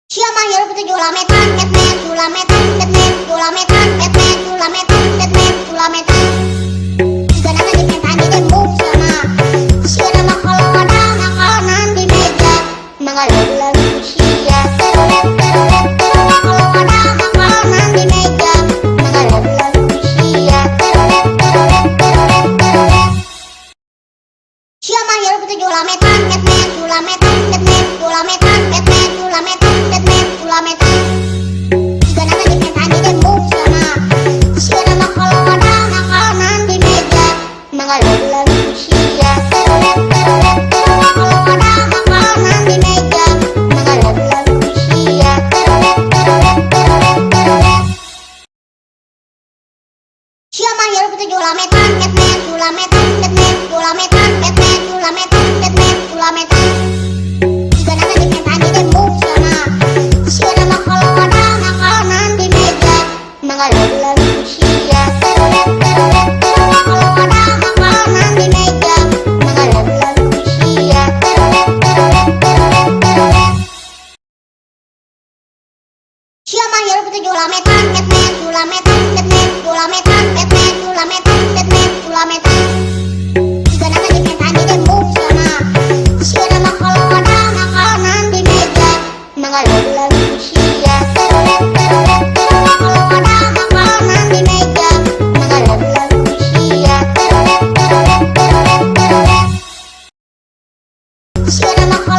Siapa yang betul julametan, Batman, julametan, Batman, julametan, Batman, julametan, Batman, julametan. Jika nanti diminta di demo sama, siapa nama kalau ada makanan di meja, mengalir usia terolet, terolet, terolet. Kalau ada makanan di meja, mengalir usia terolet, terolet, terolet, terolet. Siapa yang betul julametan, Batman, julametan, Batman, julametan, Batman, julametan, Batman, julametan. Jika nanti diminta di demo sama, siapa nama kalau ada makanan di meja, mengalir usia terolet, terolet, terolet. Kalau ada makanan di meja, mengalir usia terolet, terolet, terolet, terolet. Siapa yang betul julametan, Batman, julametan, Batman, julametan, Batman, julametan, Batman, julametan. Jika nanti diminta di demo sama, siapa nama kalau ada makanan di meja, mengalir usia terolet, terolet, terolet. Kalau ada makanan di meja, mengalir usia terolet, terolet, terolet, terolet. Siapa yang betul julametan, Batman, julametan, Batman, julametan, Batman, julametan, Batman, julametan. Jika nanti diminta di demo sama, siapa nama kalau ada makanan di meja, mengalir usia terolet, terolet, terolet. Kalau ada makanan di meja, mengalir usia terolet, terolet, terolet, terolet. Siapa nama